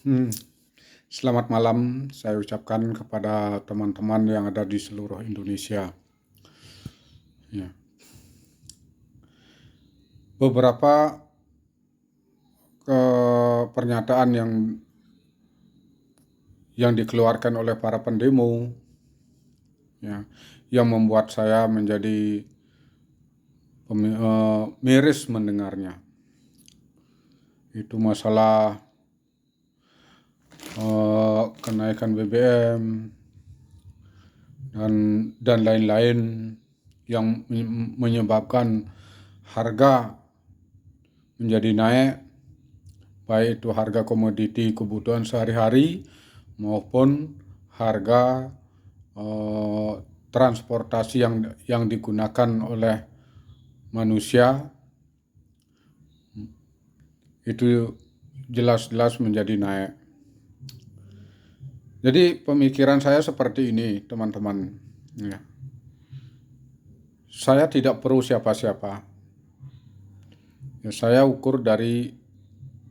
Hmm, Selamat malam saya ucapkan kepada teman-teman yang ada di seluruh Indonesia. Ya. Beberapa pernyataan yang dikeluarkan oleh para pendemo, ya, yang membuat saya menjadi miris mendengarnya. Itu masalah kenaikan BBM dan lain-lain yang menyebabkan harga menjadi naik, baik itu harga komoditi kebutuhan sehari-hari maupun harga transportasi yang digunakan oleh manusia, itu jelas-jelas menjadi naik. Jadi pemikiran saya seperti ini, teman-teman. Ya. Saya tidak perlu siapa-siapa. Ya, saya ukur dari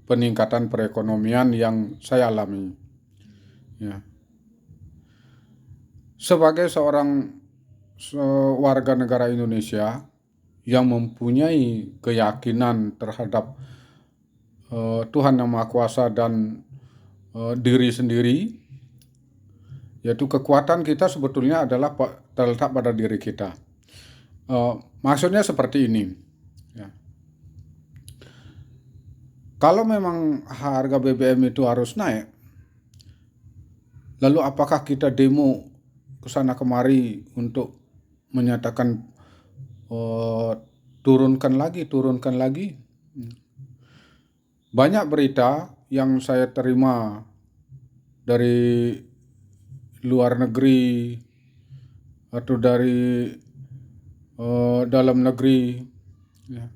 peningkatan perekonomian yang saya alami. Ya. Sebagai seorang warga negara Indonesia yang mempunyai keyakinan terhadap Tuhan Yang Maha Kuasa dan diri sendiri, yaitu kekuatan kita sebetulnya adalah terletak pada diri kita. Maksudnya seperti ini, ya. Kalau memang harga BBM itu harus naik, lalu apakah kita demo ke sana kemari untuk menyatakan turunkan lagi? Banyak berita yang saya terima dari luar negeri atau dari dalam negeri, ya.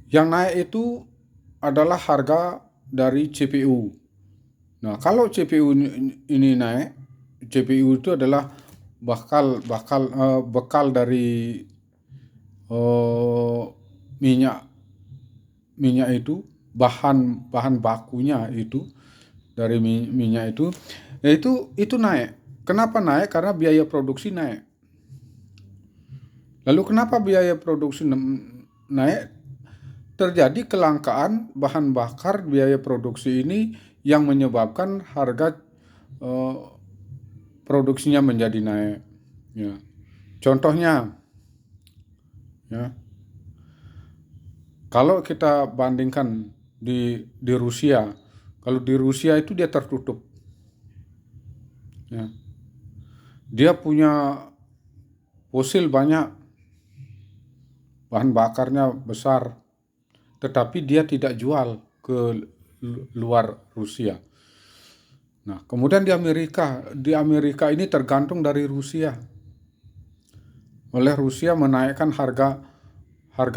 Yang naik itu adalah harga dari CPU. Nah, kalau CPU ini naik, CPU itu adalah bekal dari minyak itu, bahan bakunya itu dari minyak itu naik. Kenapa naik? Karena biaya produksi naik. Lalu kenapa biaya produksi naik? Terjadi kelangkaan bahan bakar biaya produksi ini yang menyebabkan harga produksinya menjadi naik. Ya. Contohnya, ya, kalau kita bandingkan di Rusia, kalau di Rusia itu dia tertutup, ya. Dia punya fosil banyak, bahan bakarnya besar, tetapi dia tidak jual ke luar Rusia. Nah, kemudian di Amerika ini tergantung dari Rusia. Oleh Rusia menaikkan harga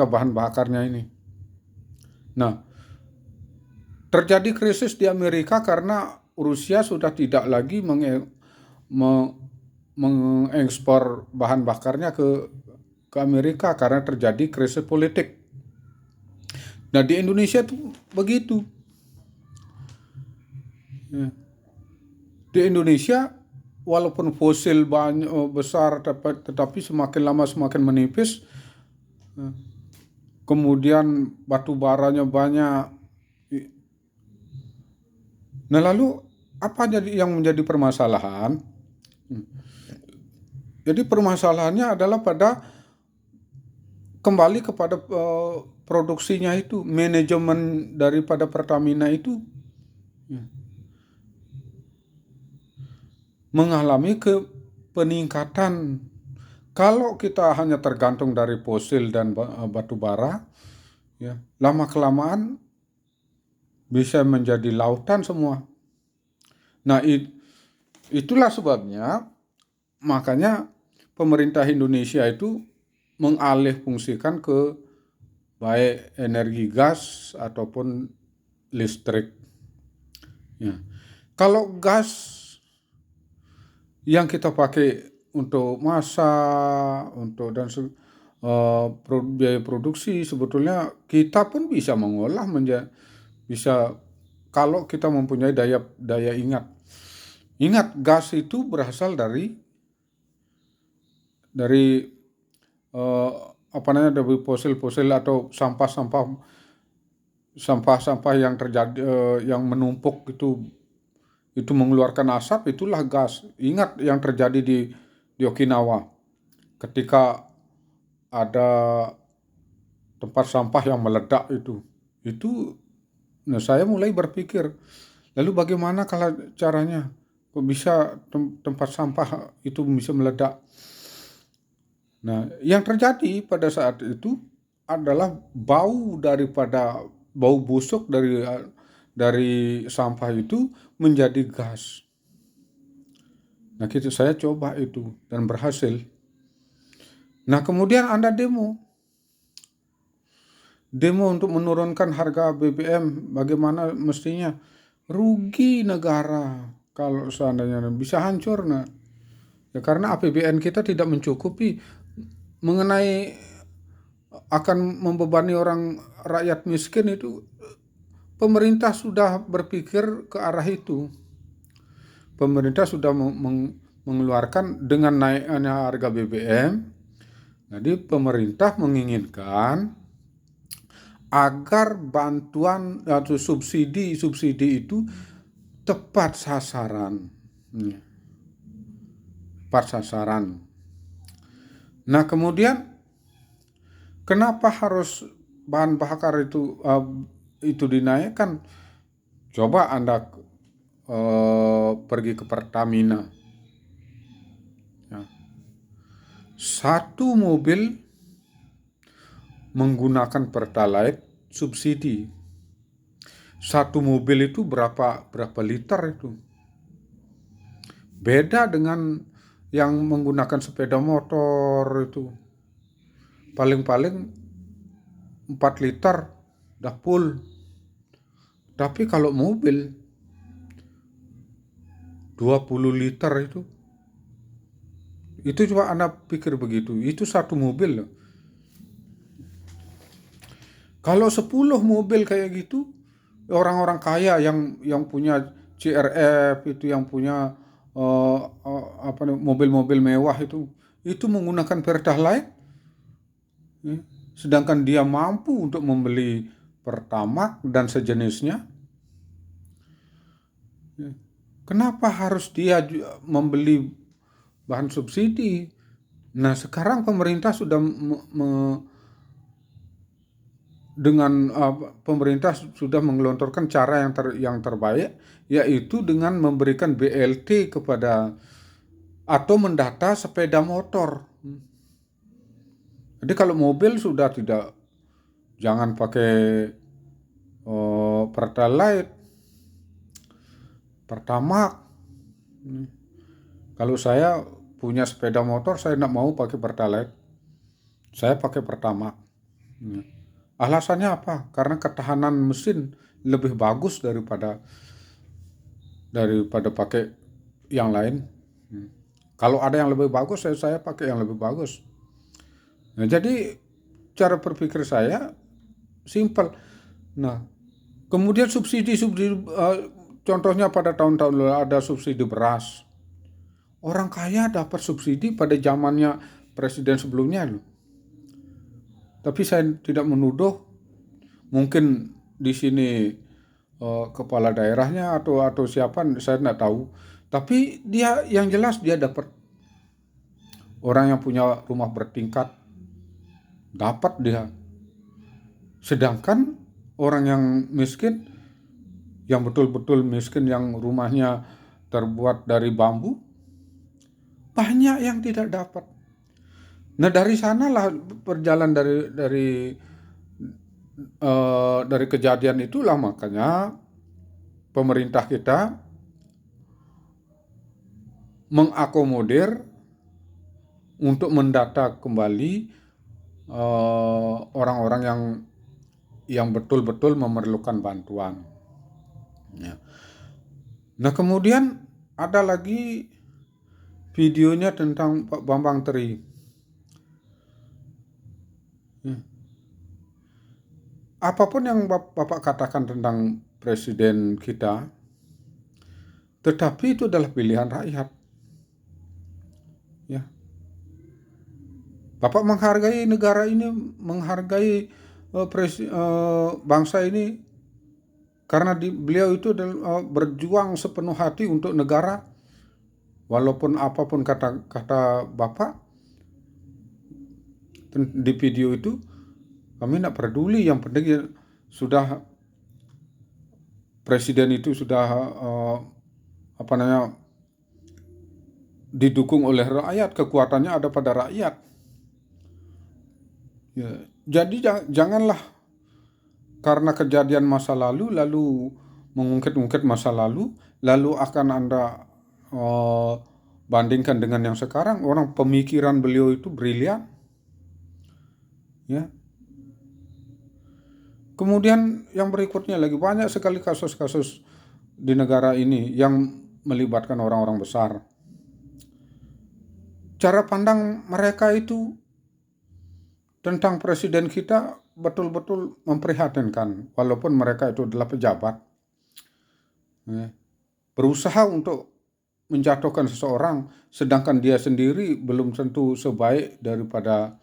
bahan bakarnya ini. Nah, terjadi krisis di Amerika karena Rusia sudah tidak lagi mengekspor bahan bakarnya ke Amerika karena terjadi krisis politik. Nah, di Indonesia tuh begitu. Ya. Di Indonesia walaupun fosil banyak besar, tetapi semakin lama semakin menipis. Kemudian batu baranya banyak. Nah, lalu apa yang menjadi permasalahan? Jadi permasalahannya adalah kembali kepada produksinya itu, manajemen daripada Pertamina itu mengalami peningkatan. Kalau kita hanya tergantung dari fosil dan batu bara, ya, lama-kelamaan bisa menjadi lautan semua. Nah, itulah sebabnya makanya pemerintah Indonesia itu mengalih fungsikan ke baik energi gas ataupun listrik. Ya. Kalau gas yang kita pakai untuk masak, untuk biaya produksi, sebetulnya kita pun bisa mengolah bisa kalau kita mempunyai daya ingat. Ingat, gas itu berasal dari eh, dari fosil-fosil atau sampah-sampah yang terjadi, yang menumpuk itu mengeluarkan asap, itulah gas. Ingat yang terjadi di Okinawa ketika ada tempat sampah yang meledak itu. Nah, saya mulai berpikir, lalu bagaimana kalau caranya, kok bisa tempat sampah itu bisa meledak? Nah, yang terjadi pada saat itu adalah bau busuk dari sampah itu menjadi gas. Nah, saya coba itu dan berhasil. Nah, kemudian ada demo untuk menurunkan harga BBM. Bagaimana mestinya? Rugi negara kalau seandainya bisa hancur. Nah, ya karena APBN kita tidak mencukupi. Mengenai akan membebani rakyat miskin itu, pemerintah sudah berpikir ke arah itu. Pemerintah sudah mengeluarkan dengan naiknya harga BBM. Jadi pemerintah menginginkan agar bantuan atau subsidi itu tepat sasaran. Tepat sasaran. Nah, kemudian kenapa harus bahan bakar itu dinaikkan? Coba Anda pergi ke Pertamina. Ya. Satu mobil menggunakan Pertalite subsidi. Satu mobil itu berapa liter itu? Beda dengan yang menggunakan sepeda motor itu. Paling-paling 4 liter dah full. Tapi kalau mobil 20 liter itu coba Anda pikir begitu. Itu satu mobil loh. Kalau 10 mobil kayak gitu, orang-orang kaya yang punya CRF itu, yang punya mobil-mobil mewah itu menggunakan Pertalite, sedangkan dia mampu untuk membeli Pertamax dan sejenisnya. Kenapa harus dia membeli bahan subsidi? Nah, sekarang pemerintah sudah pemerintah sudah menggelontorkan cara yang terbaik, yaitu dengan memberikan BLT kepada atau mendata sepeda motor. Jadi kalau mobil sudah tidak, jangan pakai Pertalite, Pertamax. Kalau saya punya sepeda motor, saya tidak mau pakai Pertalite, saya pakai Pertamax. Alasannya apa? Karena ketahanan mesin lebih bagus daripada pakai yang lain. Kalau ada yang lebih bagus, saya pakai yang lebih bagus. Nah, jadi cara berpikir saya simpel. Nah, kemudian subsidi contohnya pada tahun-tahun lalu ada subsidi beras. Orang kaya dapat subsidi pada zamannya presiden sebelumnya loh. Tapi saya tidak menuduh, mungkin di sini kepala daerahnya atau siapa, saya tidak tahu. Tapi dia yang jelas dia dapat. Orang yang punya rumah bertingkat dapat dia. Sedangkan orang yang miskin, yang betul-betul miskin, yang rumahnya terbuat dari bambu, banyak yang tidak dapat. Nah, dari sanalah berjalan dari kejadian itulah makanya pemerintah kita mengakomodir untuk mendata kembali orang-orang yang betul-betul memerlukan bantuan. Ya. Nah, kemudian ada lagi videonya tentang Pak Bambang Tri. Apapun yang Bapak katakan tentang presiden kita, tetapi itu adalah pilihan rakyat. Ya, Bapak menghargai negara ini, menghargai bangsa ini karena beliau itu berjuang sepenuh hati untuk negara, walaupun apapun kata Bapak di video itu, kami tidak peduli. Yang penting sudah presiden itu sudah didukung oleh rakyat, kekuatannya ada pada rakyat. Ya, jadi janganlah karena kejadian masa lalu lalu mengungkit-ungkit masa lalu akan Anda bandingkan dengan yang sekarang. Orang pemikiran beliau itu brilian. Ya. Kemudian yang berikutnya lagi, banyak sekali kasus-kasus di negara ini yang melibatkan orang-orang besar. Cara pandang mereka itu tentang presiden kita betul-betul memprihatinkan, walaupun mereka itu adalah pejabat. Berusaha untuk menjatuhkan seseorang, sedangkan dia sendiri belum tentu sebaik daripada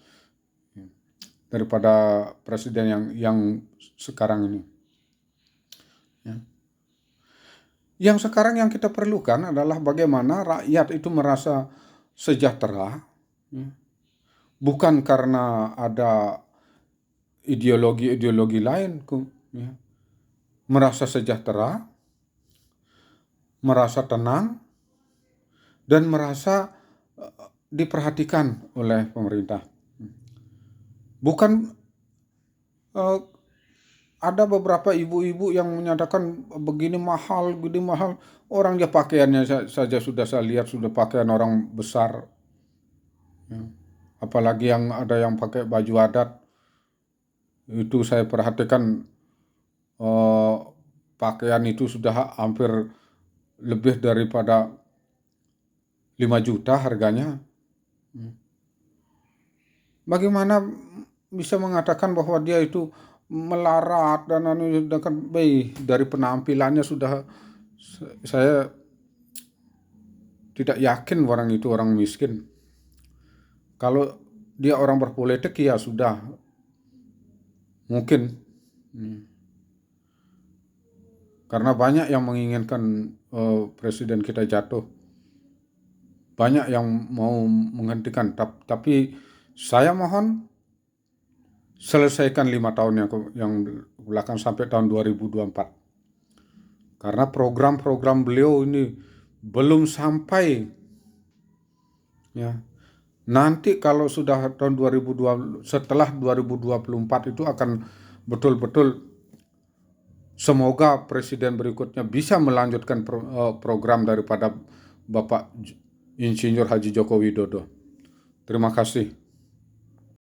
presiden yang sekarang ini. Yang sekarang yang kita perlukan adalah bagaimana rakyat itu merasa sejahtera, bukan karena ada ideologi lain, merasa sejahtera, merasa tenang, dan merasa diperhatikan oleh pemerintah. Bukan ada beberapa ibu-ibu yang menyatakan begini mahal. Orang dia pakaiannya saja sudah saya lihat sudah pakaian orang besar. Apalagi yang ada yang pakai baju adat. Itu saya perhatikan pakaian itu sudah hampir lebih daripada 5 juta harganya. Bagaimana bisa mengatakan bahwa dia itu melarat dan dari penampilannya sudah saya tidak yakin orang itu orang miskin. Kalau dia orang berpolitik ya sudah mungkin, karena banyak yang menginginkan presiden kita jatuh, banyak yang mau menghentikan, tapi saya mohon selesaikan 5 tahun yang belakang sampai tahun 2024. Karena program-program beliau ini belum sampai. Ya. Nanti kalau sudah tahun setelah 2024 itu akan betul-betul semoga presiden berikutnya bisa melanjutkan program daripada Bapak Insinyur Haji Joko Widodo. Terima kasih.